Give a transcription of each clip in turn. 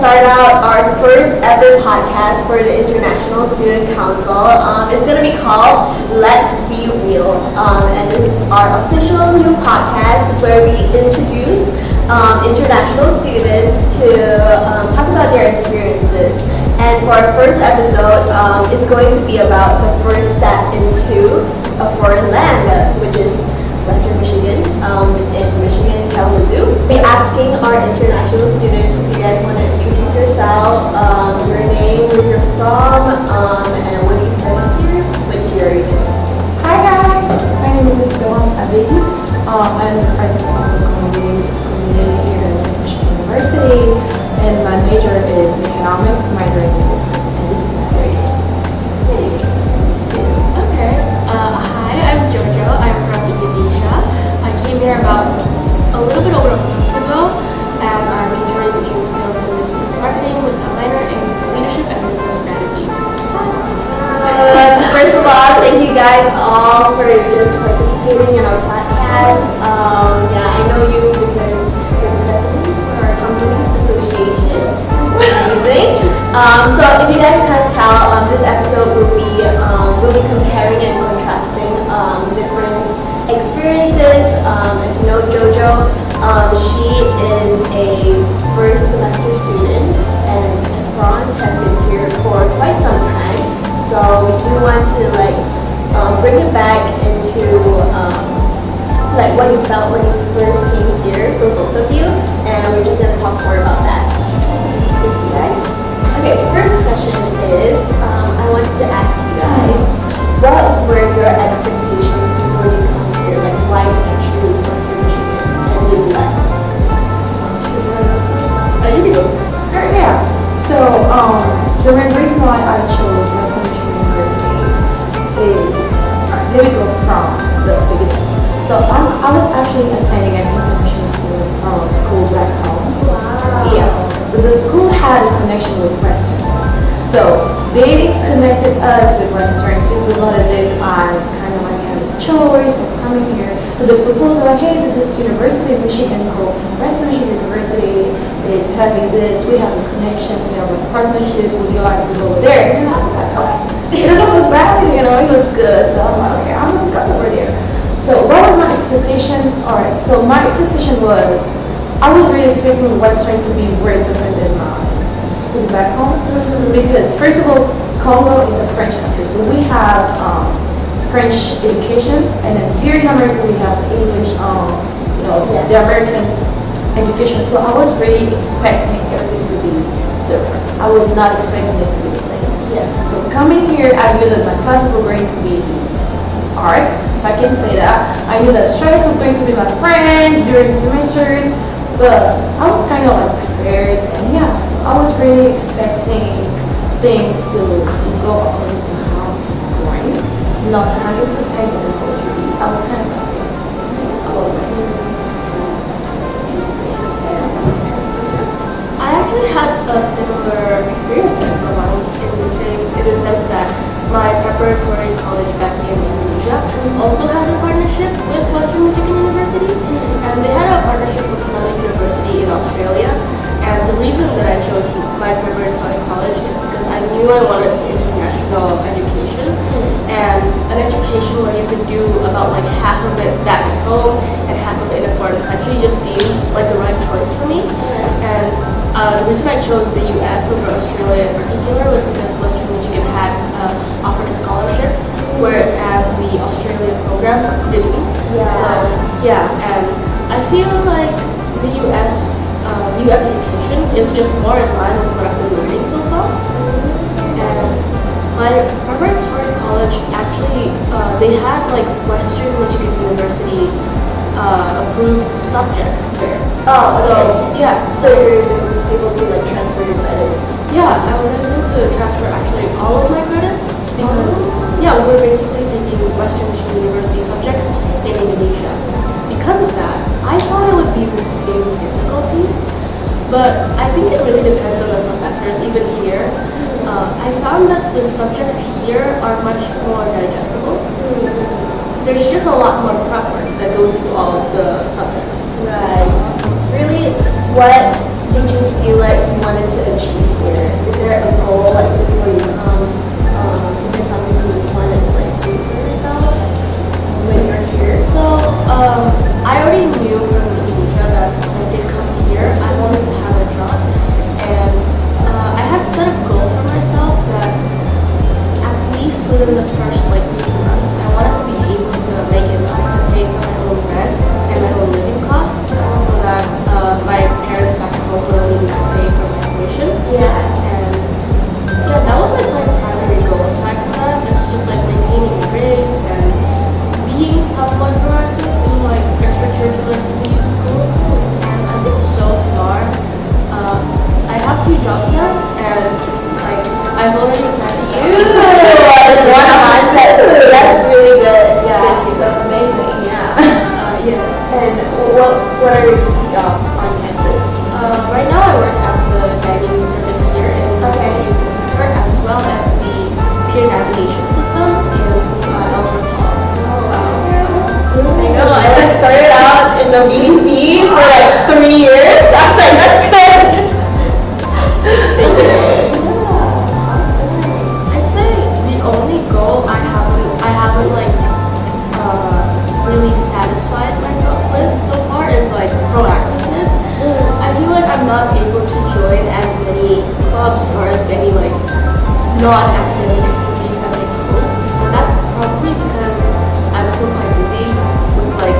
start out our first ever podcast for the International Student Council. It's going to be called Let's Be Real. And this is our official new podcast where we introduce international students to talk about their experiences. And for our first episode, it's going to be about the first step into a foreign land, which is Western Michigan, in Michigan, Kalamazoo. We'll be asking our international students if you guys want to introduce yourself, your name, where you're from, and when you study here, which year are you in? Hi guys, my name is Esperance Abedi. I'm the president of the Congolese community here at Western Michigan University, and my major is economics, minor in business, and this is my third year. Okay. Hi, I'm Jojo. I'm from Indonesia. I came here about a little bit over a month ago, and I'm majoring in sales and business marketing with a minor in leadership and business strategies. First of all, thank you guys all for just participating in our podcast. I know you because you're the president of our company's association. Amazing. So if you guys can't tell, this episode will be comparing and contrasting different experiences. As you know, Jojo, she is a first semester student, and Esperance has been here for quite some time. So we do want to bring it back into what you felt when you first came here for both of you, and we're just gonna talk more about that. Thank you guys. Okay, first question is I wanted to ask you guys, what were your expectations before you come here? Like, why did you choose Western Michigan and the US? You can go first. Yeah. So the main reason why I chose Western Michigan University is let me go from the beginning. So I was actually attending an international student school back home. Wow. Yeah. So the school had a connection with Western. So they connected us with Western. So it was not as if I kind of had a choice of coming here. So the proposal like, hey, this is University of Michigan called Western Michigan University is having this. We have a connection. We have a partnership. Would you like to go there? And I was like, oh, it doesn't look bad. It looks good. So I'm like, okay, I'm gonna go over there. So what was my expectation? Alright, so my expectation was I was really expecting Western to be way different than my school back home. Because first of all, Congo is a French country, so we have French education, and then here in America we have English, the American education. So I was really expecting everything to be different. I was not expecting it to be the same. Yes. So coming here, I knew that my classes were going to be hard, if I can say that. I knew that stress was going to be my friend during semesters, but I was kind of prepared, and so I was really expecting things to go according to how it's going. Not 100%, but it was really, I was kind of happy. I love Western. I actually had a similar experience as Roman's in the sense that my preparatory college back in Indonesia also has a partnership with Western Michigan University, and they had a partnership with another university in Australia. And the reason that I chose my preparatory college is because I knew I wanted international education, and an education where you could do about half of it back at home and half of it in a foreign country just seemed like the right choice for me. And the reason I chose the US over Australia in particular was because Western Michigan had offered a scholarship, whereas the Australian program didn't. And I feel like the US education is just more in line with what I've been learning so far. And my preparatory college actually, they had Western Michigan University approved subjects there. Oh, okay. So you're able to transfer your credits? Yeah, I was able to transfer actually all of my credits because we were basically taking Western Michigan University subjects in Indonesia. Because of that, I thought it would be the same difficulty, but I think it really depends on the professors. Even here, I found that the subjects here are much more digestible. There's just a lot more prep work that goes into all of the subjects. Right. Really, what did you feel like you wanted to achieve here? Is there a goal like before you come? Is there something you wanted to like do for yourself when you're here? So, I already knew from Indonesia that when I did come here, I wanted to have a job. And I had set a goal for myself that at least within the first like 3 months, I wanted to be able to make enough to pay for my own rent and my own living costs so that my parents back home will only need to pay for my tuition. Yeah. And yeah, that was like my primary goal. Aside from that, it's just like maintaining grades and being somewhat proactive in like extracurricular activities in school. And I think so far, I have 2 jobs now, and like I've already met Ooh, that's really good. Yeah, Thank you. that's amazing. Yeah. yeah. And what are your two jobs on campus? Right now I work at the dining service here in Okay. Amusement Center, as well as the peer navigation system in Ellsworth Hall. I know. I like started out in the BDC for like 3 years. I was like, that's good. I'd say the only goal I haven't like really satisfied myself with so far is like proactiveness. I feel like I'm not able to join as many clubs or as many like non-academic activities as I hoped, but that's probably because I'm still quite busy with like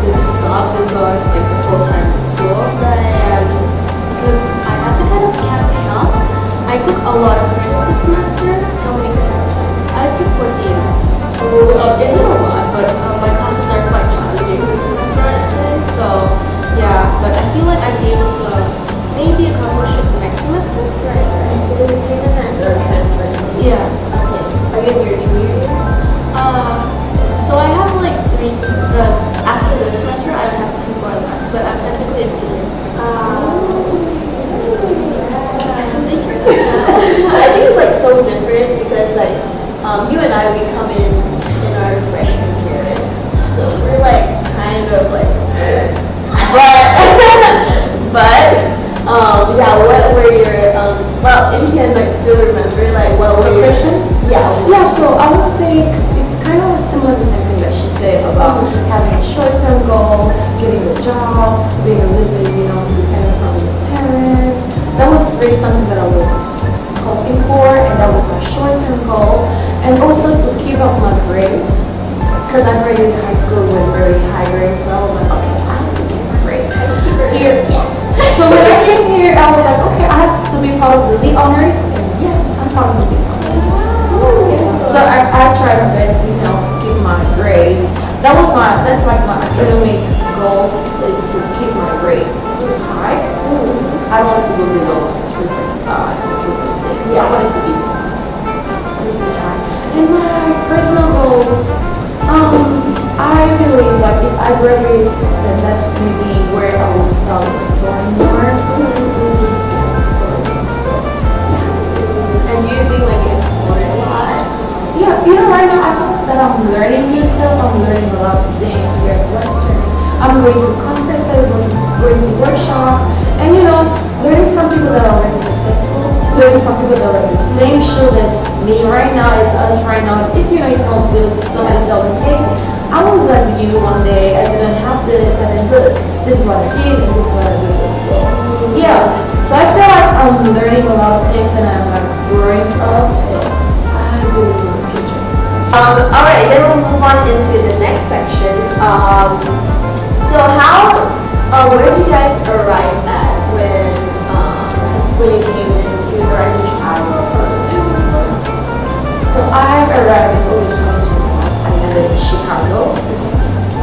the 2 jobs as well as like the full-time school. And because I had to kind of catch up, I took a lot of credits this semester. How many credits? I took 14. Which isn't a lot, but my classes are quite challenging this semester, I'd say. So, yeah, but I feel like I'd be able to maybe accomplish it next semester. Because you're in that zero transfer. Yeah. Okay. Are you in your junior year? So I have like 3, after this semester, I would have 2 more left, but I'm technically a senior. I think it's like so different because like you and I, we come in our freshman year, so we're like kind of like but yeah, what were your well, if you can like still remember like what were your Yeah, so I would say it's kind of similar to the same thing that she said about having a short-term goal, getting a job, being a little bit, independent from your parents. That was really something that I was hoping for, and that was my short-term goal. And also to keep up my grades, because I graduated high school with very high grades, so I was like, okay, I have to keep my grades. I have to keep it here, yes. So when I came here, I was like, okay, I have to be part of the lead honors, and yes, I'm part of the lead honors. So I tried my best, to keep my grades. That's my academic goal, is to keep my grades high. I don't want to go below 3.5 or 3.6. So I want it to be high. And my personal goals, I believe like if I graduate, then that's maybe where I will start exploring more. So, and you've been like exploring a lot. yeah, right now I feel that I'm learning new stuff. I'm learning a lot of things here at Western. I'm going to conferences, going to workshop, and learning from people that are already successful, learning from people that are in the same shoes as me right now, as us right now. If it sounds good, somebody tells me, hey, I was like you one day, I didn't have this, but then look, this is what I did, and this is what I did. So, yeah. So I feel like I'm learning a lot of things, and I'm like growing up, so I believe in the future. All right, then we'll move on into the next section. So where did you guys arrive at when you came in? You arrived in Chicago or the Zoom? So I arrived in August 2021. I landed in Chicago.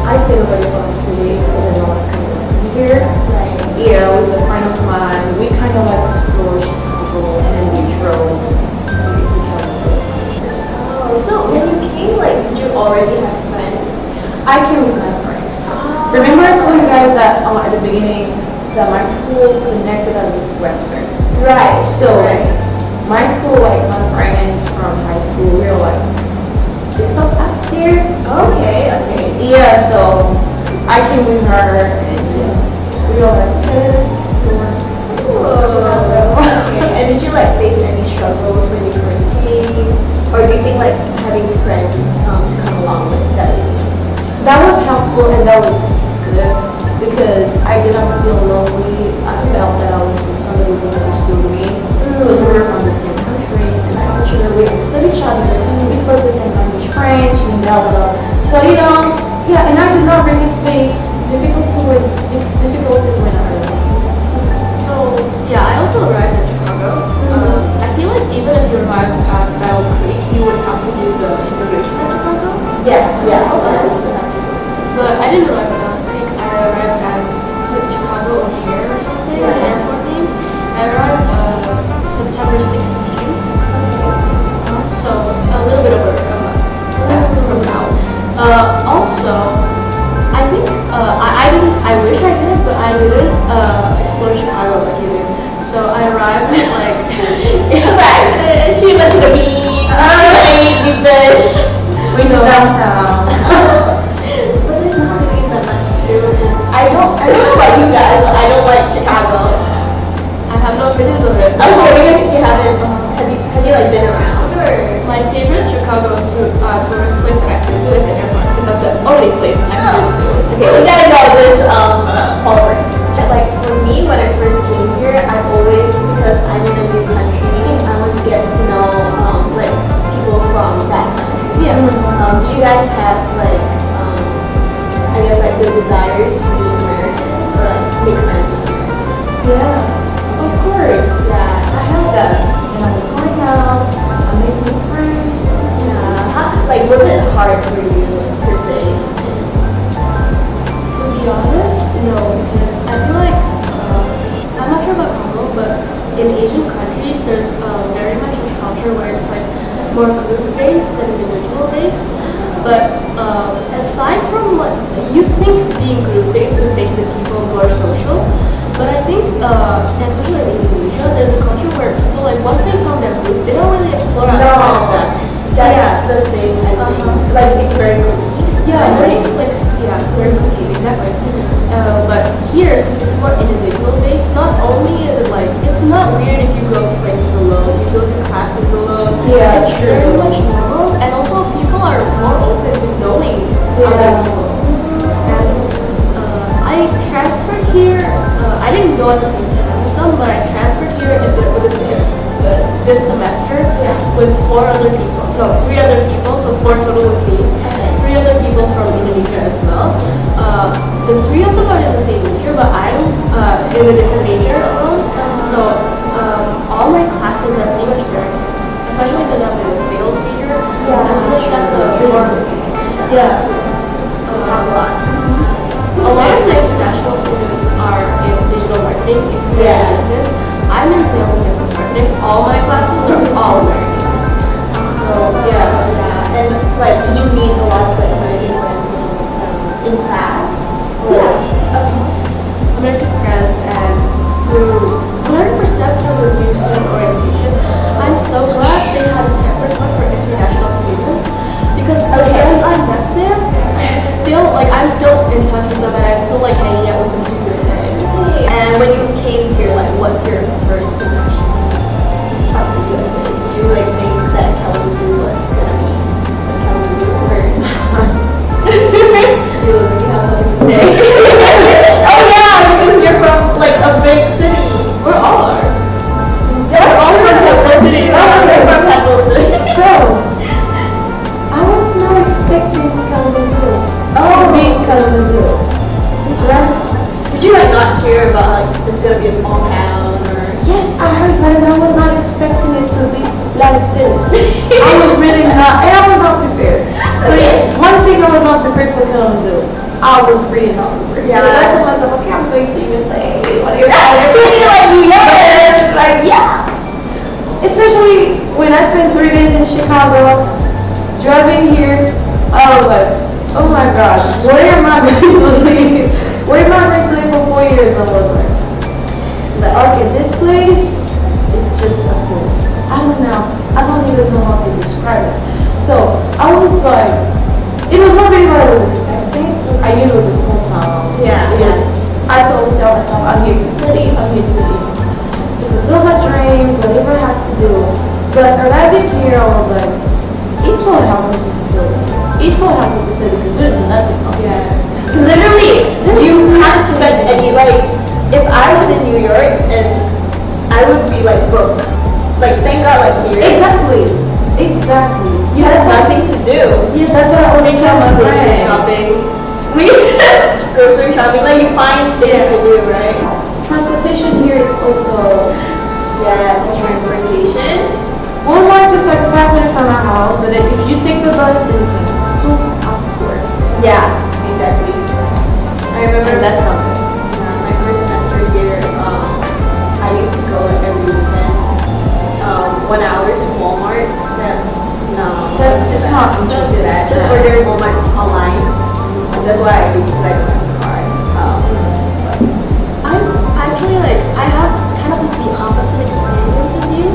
I stayed over there for 3 days because I don't want to come here. Right. Yeah, with a friend of mine, we kind of like explored Chicago, and then we drove to Kalamazoo. Oh, so when you came, like, did you already have friends? I came with my friend. Remember I told you guys that at the beginning that my school connected us with Western. Right. So my school, like my friends from high school, we were like 6 of us here. Okay. Yeah, so I came with her, and we were like, okay, let's explore. Okay. And did you like face any struggles when you first came, or do you think like having friends to come along with that? That was helpful and that was good because I did not feel lonely. I felt that I was with somebody who understood me because we were from the same countries and culture. We understood each other. We spoke the same language, French, and blah blah blah. So yeah, and I did not really face difficulties when I arrived. So yeah, I also arrived in Chicago. I feel like even if you arrived at Battle Creek, you would have to do the immigration at Chicago. Yeah. But I didn't arrive at Battle Creek. I arrived at was it Chicago O'Hare or something, the airport name. I arrived September 16th. So a little bit over a month from now. Also, I think I wish I did, but I didn't explore Chicago like you did. So I arrived at like She went to the beach. She ate deep dish. We know downtown. But there's not really that much to do. I don't know about you guys, but I don't like Chicago. I have no opinions of it. Okay, because you haven't. Have you like been around or? My favorite Chicago tourist place that I've been to is the airport because that's the only place I've been to. Okay, we gotta go this forward. Like for me, when I first came here, I always, because I'm in a new country, I want to get to know like people from that country. Yeah. Do you guys have like I guess like the desire to meet Americans or like make friends with Americans? Yeah, of course. Yeah. I have that. And I was going out, I'm making friends. Yeah. Like was it hard for you per se? To be honest, no, because I feel like I'm not sure about Congo, but in Asian countries, there's very much a culture where it's like more group-based than individual-based. But aside from what you think being group-based would make the people more social, but I think especially in Indonesia, there's a culture where people like once they found their group, they don't really explore outside of that. That's the thing. I think like being very cookie. Yeah, very cookie, exactly. But here, since it's more individual based, not only is it like, it's not weird if you go to places alone, you go to classes alone. Yeah, it's true. very much normal, and also people are more open to knowing other people. And I transferred here, I didn't go at the same time as them, but I transferred here this semester with 3 other people, so 4 total with me. 3 other people from Indonesia as well. The 3 of them are in the same major, but I'm in a different major alone. So all my classes are pretty much Americans, especially because I'm in a sales major. I feel like that's a more a lot of the international students are in digital marketing, if you're in business. I'm in sales and business marketing. All my classes are all Americans. So Yeah. And like, did you meet a lot of like American friends in class? American friends, and through 100% through review student orientation, I'm so glad they had a separate one for international students because the friends I met there, I'm still in touch with them and I'm still like hanging out with them to this day. And when you came here, like, what's your first impressions of the USA? Did you like think that Kalamazoo was gonna be like Kalamazoo or? You have something to say? Oh yeah, because you're from like a big city. We're all are. We're all from capital city. We're from capital city. So, I was not expecting Kalamazoo. Big Kalamazoo. Right? Did you like not hear about like it's gonna be a small town or? Yes, I heard, but I was not expecting it to be like this. I was really not, and I was not prepared. So yes, one thing I was not prepared for Kalamazoo. I was really not prepared. Yeah. Because I told myself, okay, I'm going to USA. What are you Like yeah. Especially when I spent 3 days in Chicago, driving here, I was like, oh my gosh, where am I going to live? Where am I going to live for 4 years? I was like, okay, this place is just a place. I don't know. I don't even know how to describe it. So I was like, it was not really what I was expecting. I knew it was a small town. Yeah. I told myself, I'm here to study. I'm here to fulfill her dreams, whatever I have to do. But arriving here, I was like, it will help me to fulfill it. It will help me to study because there's nothing else. Yeah. Literally, you can't spend any, like, if I was in New York and I would be like broke. Like, thank God, like here. Exactly. Exactly. You have nothing to do. Yeah, that's what I always tell my Grocery friends. shopping. Grocery shopping, like you find things to do, right? Transportation here, it's also, Yes, transportation. Walmart is like 5 minutes from my house, but then if you take the bus, then it's like 2 hours. Yeah, exactly. I remember And that's not good. my first semester here, I used to go every weekend. 1 hour to Walmart. That's no. It's not Don't do interesting. that. Just Yeah. order Walmart online. That's what I do because I don't have a car. I'm actually like, I have kind of like the opposite experience of you,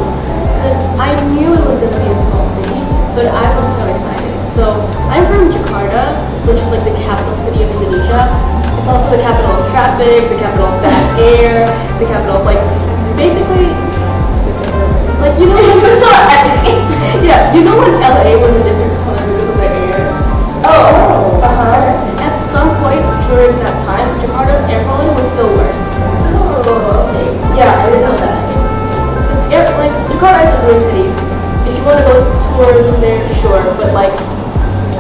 because I knew it was going to be a small city, but I was so excited. So I'm from Jakarta, which is like the capital city of Indonesia. It's also the capital of traffic, the capital of bad air, the capital of like, basically, like, you know, yeah, you know when LA was a different color because of the air? Oh. At some point during that time, Jakarta's air quality was still worse. Oh. Okay. Yeah, I didn't know that. Yeah, like Jakarta is a green city. If you want to go tourism there, sure, but like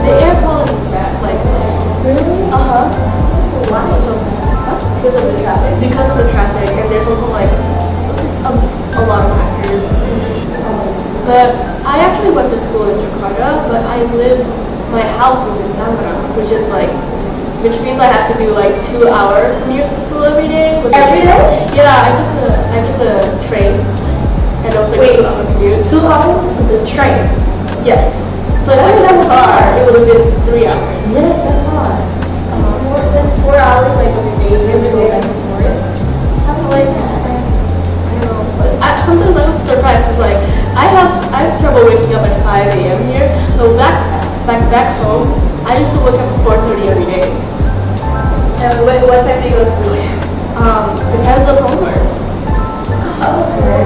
the air quality is bad. Like, Really? uh huh. Why? So, Because of the traffic. because of the traffic, and there's also like a lot of factors. But I actually went to school in Jakarta, but my house was in Tangerang, which means I had to do like 2-hour commute to school every day. Every day? Yeah, I took the train, and it was like Wait. a 2-hour commute. 2 hours with the train. Yes. So if I took a car, it would have been 3 hours. Yes, that's hard. More than 4 hours, like every day, you have to go back and forth. How do you like that? I don't know. Sometimes I'm surprised because like I have trouble waking up at 5 a.m. here. So back home, I used to wake up at 4:30 every day. And what time do you go to sleep? Depends on homework. Okay.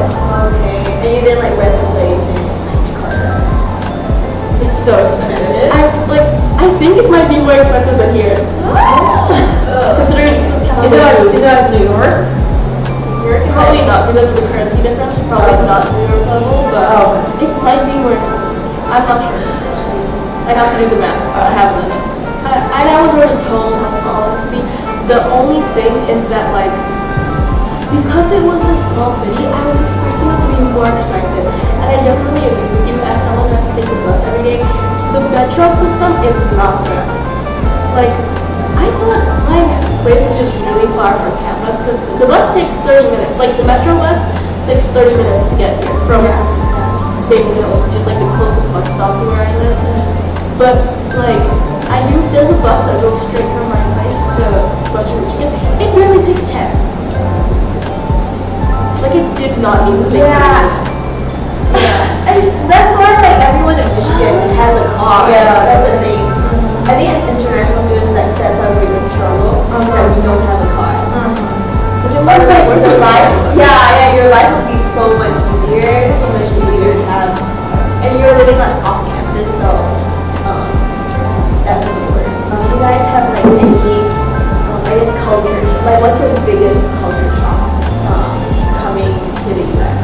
And you didn't like rent a place in like Jakarta? It's so expensive. Expensive? I think it might be more expensive than here, considering this is kind of Is it like New York? probably not because of the currency difference. Probably not New York level, but Oh. it might be more expensive. I'm not sure. I have to do the math. I haven't done it. And I was already told how small it would be. The only thing is that like because it was a small city, I was expecting it to be more connected. And I definitely agree with you as someone who has to take the bus every day. The metro system is not the best. Like, I thought my place was just really far from campus because the bus takes 30 minutes. Like, the metro bus takes 30 minutes to get here from Big Hills, which is like the closest bus stop to where I live. But, like, I knew if there's a bus that goes straight from my place to Western Michigan, it really takes 10. Like, it did not need to take 30 minutes. Yeah. And that's why like everyone in Michigan has a car. Yeah. That's the thing. I think as international students that's our biggest struggle. Is that we don't have a car. Because it But would like like, your life, yeah, your life would be so much easier. So much easier to have. And you're living like off campus, so that's a bit worse. Do you guys have like any, I guess culture shock? Like what's your biggest culture shock coming to the US?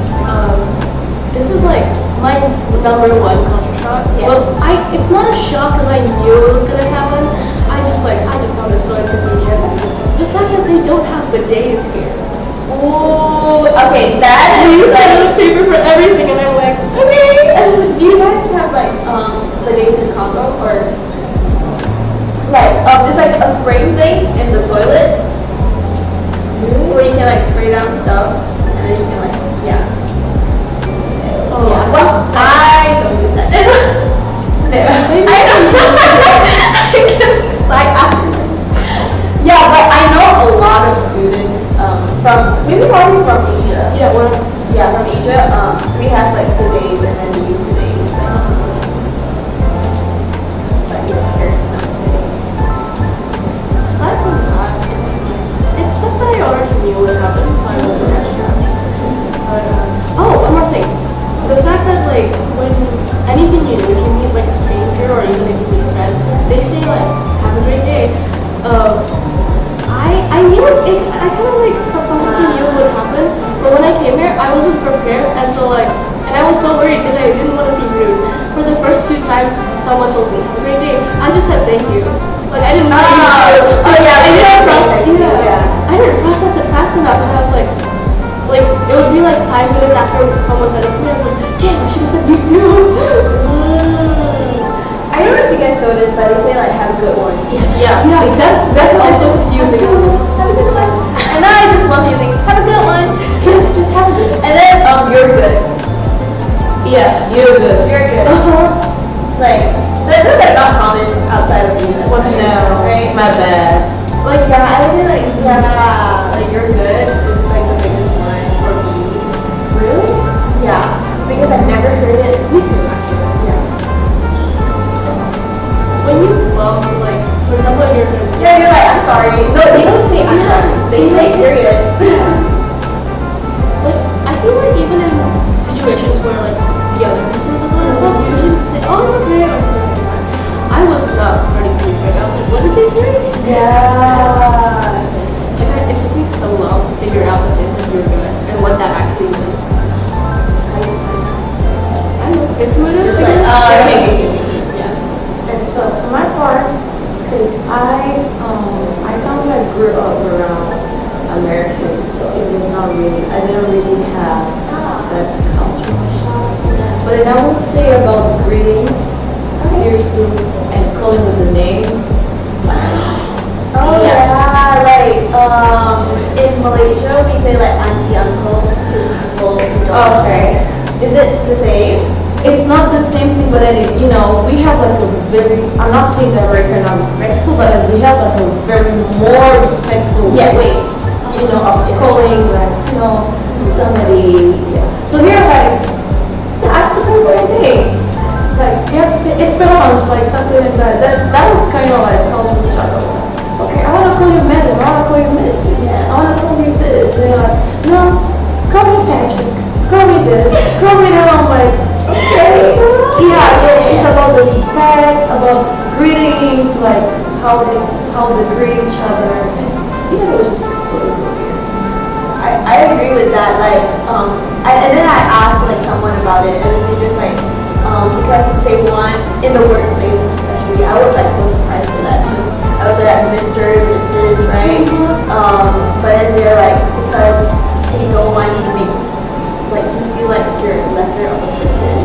This is like my number one culture shock. Yeah. Well, it's not a shock because I knew it was gonna happen. I just found it so inconvenient. The fact that they don't have bidets here. Ooh, okay, that They is use like. toilet paper for everything, and I'm like, okay. Do you guys have like the days in Congo or like there's like a spraying thing in the toilet where you can like spray down stuff and then you can like Oh, yeah. Well, I don't use that. No, I don't. I'm getting side Yeah, but I know a lot of students from maybe probably from Asia. Yeah, well, Yeah, from Asia. We have like the days and then we use the days like but yes, there's no days. aside from that, it's stuff that I already knew would happen, so I wasn't as shocked. But I kind of like subconsciously knew what would happen, but when I came here, I wasn't prepared, and so like, and I was so worried because I didn't want to seem rude. For the first few times someone told me, "Have a great day," I just said thank you. Like I didn't say Oh yeah, I didn't process, thank you, I didn't process it fast enough, and I was like it would be like 5 minutes after someone said it to me, I was like, damn, I should have said you too. I don't know if you guys noticed, but they say like have a good one. Yeah, Yeah, that's also confusing. Have a good one. And then I just love using have a good one. Just have a good. And then you're good. Yeah, you're good. You're good. Like that's like not common outside of the U.S. No, right? my bad. Like yeah, I would say like like you're good is like the biggest one for me. Really? Yeah, because I've never heard it. Me too, actually. Yeah. When you like, for example, if you're Yeah, you're like I'm sorry. No, they don't say I'm sorry. They say period. like, I feel like even in situations where like the other person is like, oh, you really say, oh, it's okay, or something like that. I was not ready to be afraid. I was like, what did they say? Yeah. Like, it took me so long to figure out that they said you're good and what that actually means. I don't know, intuitive. Just I like guess. okay. Yeah. And so for my part, because I kind of like grew up around Americans, so it was not really, I didn't really have that cultural shock. But then I would say about greetings here too, and calling with the names. Oh Yeah. yeah, like in Malaysia we say like auntie uncle to people who don't. Okay. Is it the same? It's not the same thing, but then we have like a very, I'm not saying that we're not respectful, but we have like a very more respectful Yes. way, of calling like, somebody. Yeah. So here like, I have to call for a day. Like you have to say esperance, like something like that. That was kind of like cultural shock. Okay, I want to call you madam, I want to call you Mrs. Yes. I want to call you this. And they're like, no, call me Patrick, call me this, call me that. I'm like, okay. Yeah, so it's about the respect, about greetings, like how they greet each other. And, it was just a little bit weird. I agree with that. Like and then I asked like someone about it, and then they just like because they want in the workplace especially. I was like so surprised with that because I was like Mr. Mrs. right. But then they're like because they don't want you to make like you feel like you're lesser of a person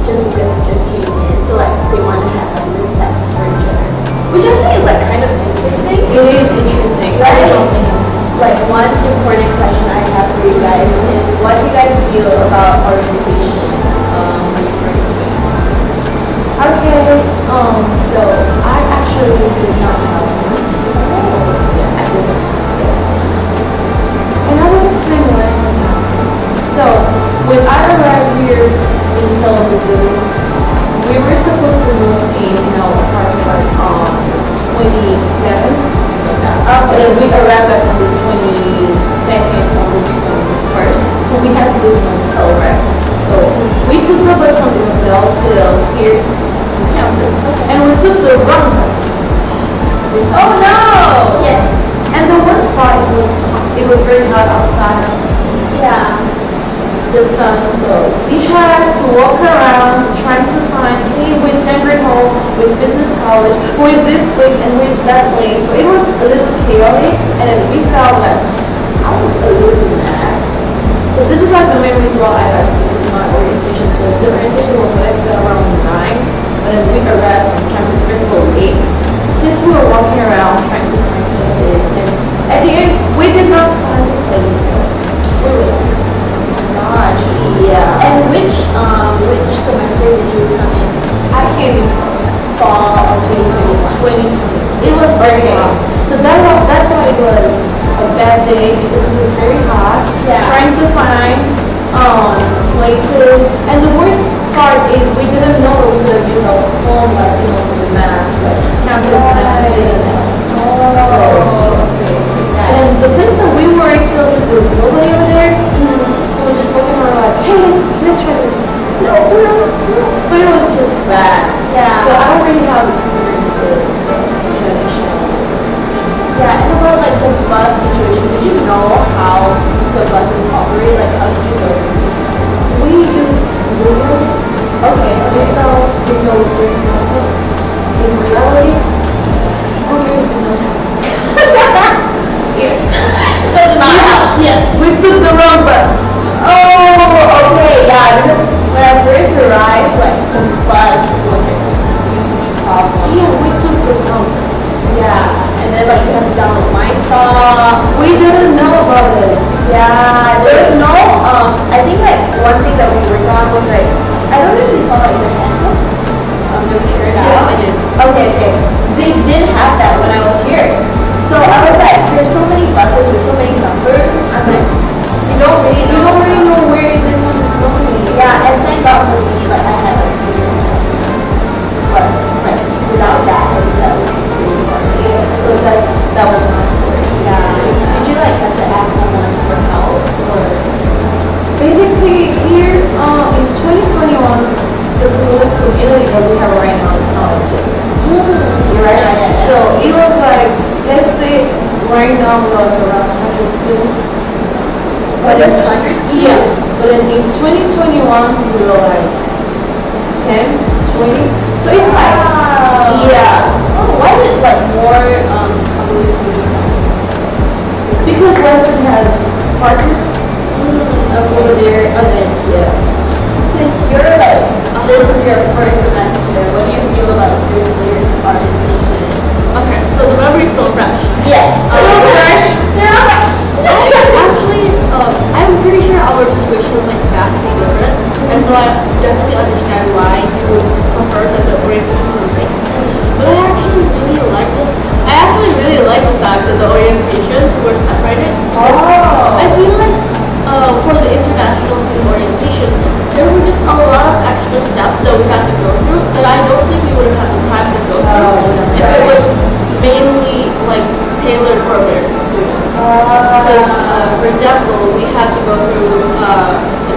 just because you just came in. So like they want to have like respect for each other, which I think is like kind of interesting. It is interesting. Right? I don't think Like one important question I have for you guys is what do you guys feel about orientation when you first came? Okay, so I actually did not have one. Yeah, I did not. And I will explain why it's happening. So, when I arrived here in Kalamazoo, we were supposed to move in, apartment on 27th. But then we arrived at on the 22nd or the 21st. So we had to go to the hotel, right? So we took the bus from the hotel till here on campus. And we took the wrong bus. Oh no! Yes. And the worst part it was very hot outside. Yeah. The sun, so we had to walk around trying to find, hey, where's Sangre Home, where's Business College, where's this place, and where's that place. So it was a little chaotic, and then we felt like, I was a little mad. So this is like the main reason why I like this is my orientation, because the orientation was what I said around 9, but then we arrived on campus first of all 8. Since we were walking around trying to find places, and at the end, we did not find a place. So we were like, Gosh. yeah. And which semester did you come in? I came in fall of 2020. It was very hot. So that's why it was a bad day because it was very hot. Yeah. Trying to find places. And the worst part is we didn't know that we could use our phone like, for the map, like campus map. We didn't know. So, and then the place that we were in, there was nobody over there. So we're just walking around like, hey, let's try this. No. So it was just bad. Yeah. So I don't really have experience with international. Yeah, and about like the bus situation. transportation, did you know how the buses operate? Like, how did you learn? We use Google. Okay, Google is going to help us. In reality, Google did not help us. Yes. It does not help. Yes, we took the wrong bus. Oh, okay, yeah, because when I first arrived, like, the bus was like a huge problem. Yeah, we took the wrong bus. Yeah, and then like you have to download my stop. We didn't know about it. Yeah, there's no, I think like one thing that we worked on was like, I don't know if you saw like the handbook, that we shared out. Yeah, I did. Okay. They did have that when I was here. So I was like, there's so many buses with so many numbers. I'm like, you don't really know where this one is going. Yeah, and thank God for me, like I had like seniors to help me out. But like without that, I think that would be pretty hard. Yeah, so that was our story. Yeah. Did you like have to ask someone for help or? Basically, here in 2021, the coolest community that we have right now is not like this. You're right. Yeah. So it was like, let's say right now we have around 100 students. But there's hundreds. Yes, but then in 2021 we were like 10, 20. So it's like, Yeah. Oh, why is it like more Congolese students? because Western has partners over there, and then Since you're like, this is your first semester, what do you feel about this year's orientation? Okay, so the memory is still fresh. Yes. Actually, I'm pretty sure our situation was like vastly different, and so I definitely understand why you would prefer that the orientation was mixed. But I actually really like the fact that the orientations were separated. Because I feel like for the international student orientation, there were just a lot of extra steps that we had to go through that I don't think we would have had the time to go through if it was mainly like tailored for American students. Because, for example, we had to go through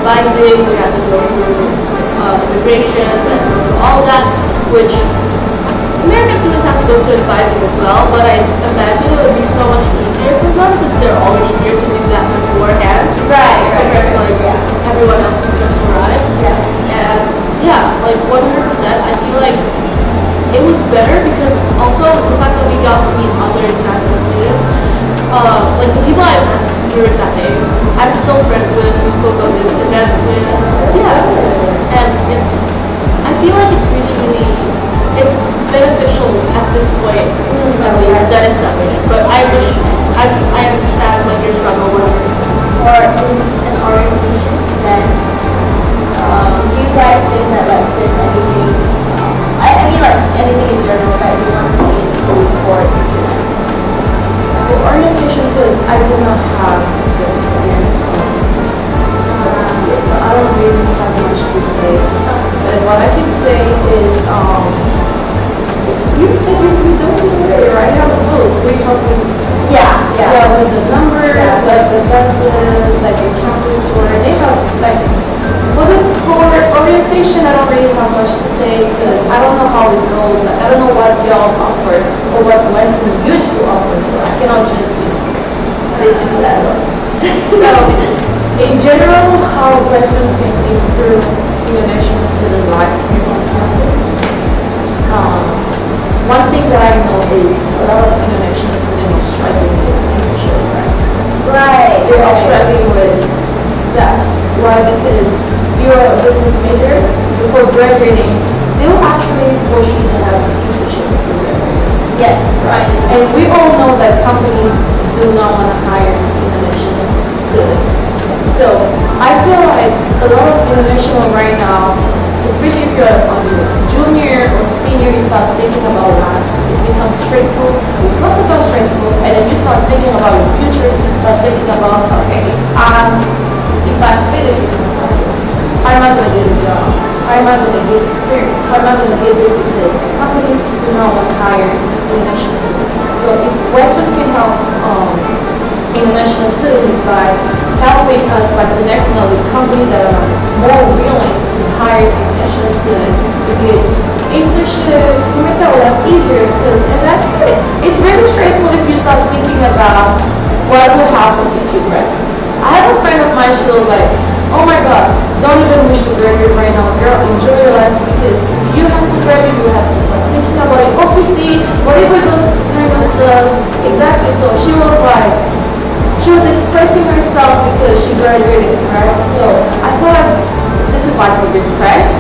advising, we had to go through immigration, we had to go through all that, which American students have to go through advising as well, but I imagine it would be so much easier for them since they're already here to do that beforehand. Right. Compared to like everyone else who just arrived. Yeah. And yeah, like 100%, I feel like it was better because also the fact that we got to meet other international students, like the people I met during that day, I'm still friends with, we still go to events with. Yeah. And I feel like it's really, it's beneficial at this point, at least, that it's separated. But I understand like your struggle 100%. Or in an orientation sense, do you guys think that like there's anything, I mean like anything in general that you want to see improve for international students? for orientation, because I do not have the experience so I don't really have much to say. But what I can say is, you said you don't know it, right? You have a book. We help you. Yeah. With the numbers, like the buses, like the campus tour. They have like for orientation. I don't really have much to say because I don't know how it goes. Like, I don't know what y'all offer or what Western used to offer. So I cannot just say things that way. So in general, how Western can improve international student life here on campus. One thing that I know is a lot of international students are struggling with internship, right? Right. They're all struggling with that. Why? Because you're a business major, before graduating, they will actually force you to have an internship before graduating. Yes. Right. And we all know that companies do not want to hire international students. So I feel like a lot of international right now, especially if you're on your junior or senior, you start thinking about that. It becomes stressful, the process are stressful, and then you start thinking about your future, start thinking about, okay, if I finish with my process, how am I going to get a job? How am I going to get experience? How am I going to get this? Because companies do not want to hire international students. So if Western can help international students by helping us by connecting us with companies that are more willing to hire international students to get internships, to make our life easier, because as I've said, it's very stressful if you start thinking about what will exactly. So she was expressing herself because she graduated, right? So I thought this is like a request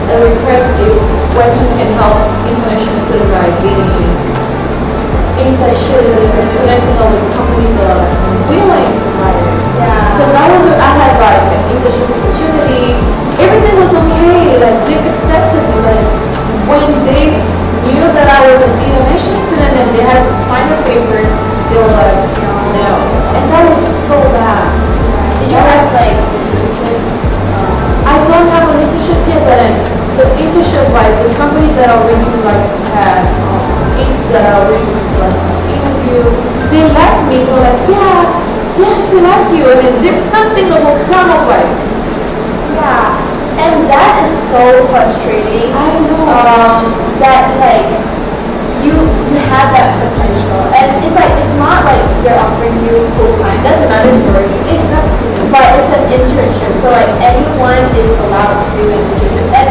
if Western can help international students by getting internship and connecting up with companies that are willing to hire. Yeah. Because I had like an internship opportunity, everything was okay, like they accepted me, but when they knew that I was an international student and they had to sign a paper, they were like, no. And that was so bad. Did you have like internship? I don't have an internship yet, but the internship, like the company that already like had, that already like interview, they like me. They're like, yeah, yes, we like you, and then there's something that will come up like, Yeah, and that is so frustrating. I know. That like you have that potential, and it's not like they're offering you full time. That's another story. Exactly. But it's an internship, so like anyone is allowed to do an internship, and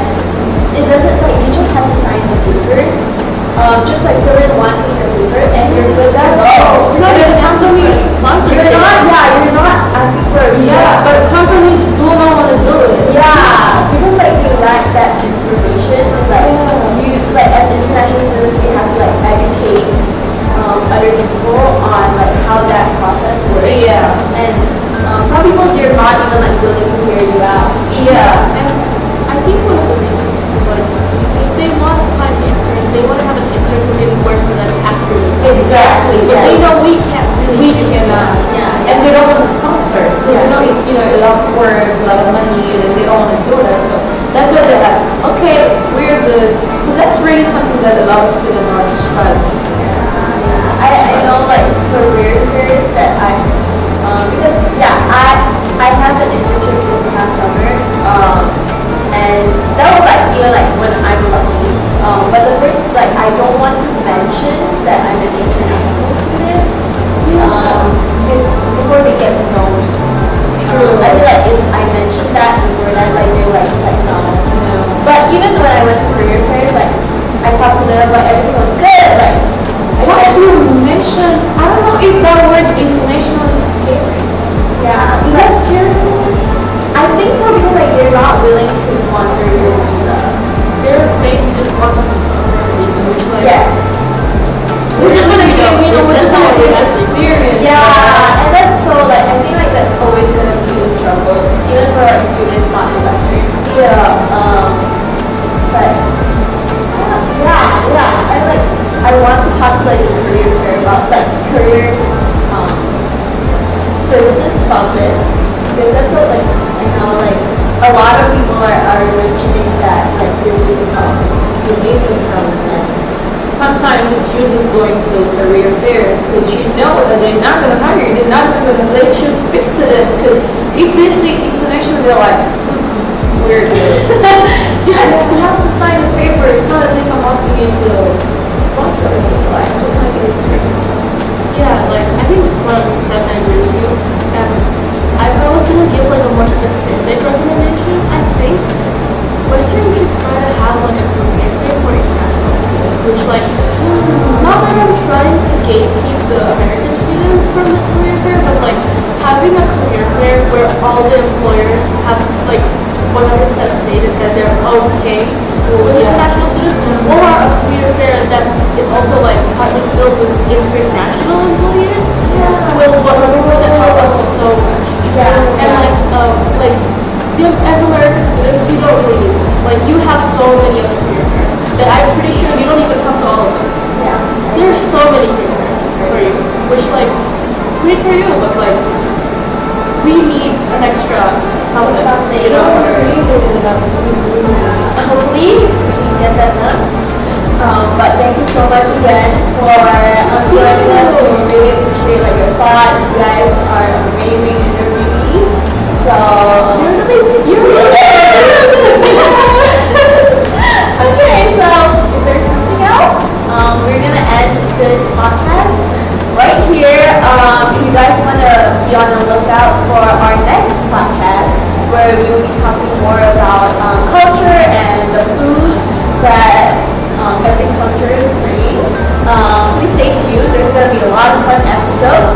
it doesn't like you just have to sign the papers. Just like fill in one page of paper, and you're good to go. You're not And even the company sponsorship. you're not asking for a visa. Yeah, but companies do not want to do it. Yeah, because like they lack that information. It's like you like as an international student, you have to like educate other people on like how that process works. Yeah. And some people they're not even like willing to hear you out. Yeah. And I think one of the reasons is like if they want to have an intern, they want to have an intern who can work for them after. Exactly. Because they Yes. know we can't really. We cannot. Yeah. And they don't want to sponsor. Because Yeah. it's a lot of work, a lot of money, and they don't want to do that. So that's why they're like, okay, we're good. So that's really something that a lot of students are struggling. I know like career fairs that because I have an internship this past summer and that was like even like when I'm lucky but the first like I don't want to mention that I'm an international student before they get to know me. True. I feel like if I mentioned that before that like they're like it's like no. But even when I went to career fairs like I talked to them but everything was good like What you mentioned, I don't know if that word international is scary. yeah, Is that scary? I think so because like they're not willing to sponsor your visa. They're afraid we just want them to sponsor a reason, which like Yes. We just want to get, we just want to get experience. Yeah, and that's so like I think like that's always gonna be a struggle, even for our students not in Western. Yeah. But yeah, I want to talk to like the career fair about like career services about this because that's what like I know like a lot of people are mentioning that like this is the needs of government. Sometimes it's useless going to career fairs because you know that they're not going to hire you. They're not even going to let you speak to them because if they say international, they're like, we're good. You have to sign the paper. It's not as if I'm asking you to sponsor me. Like, I just want to get experience. yeah, like I think 100% I agree with you. And if I was gonna give like a more specific recommendation, I think Western should try to have like a career fair for international students, which like not that I'm trying to gatekeep the American students from this career fair, but like having a career fair where all the employers have like 100% stated that they're okay with international students, or a career fair that is also like partly filled with international employees, will 100% help us so much. Yeah. And as American students, we don't really need this. Like you have so many other career fairs that I'm pretty sure you don't even come to all of them. Yeah. There's so many career fairs for you, which like great for you, but like we need an extra something, you know? Hopefully we can get that done. But thank you so much again for joining us. We really appreciate like your thoughts. You guys are amazing interviewees. So you're an amazing interviewer. Okay, so if there's something else, we're gonna end this podcast right here. If you guys want to be on the lookout for our next podcast, where we will be talking more about culture and the food that every culture is bringing. Please stay tuned. There's going to be a lot of fun episodes.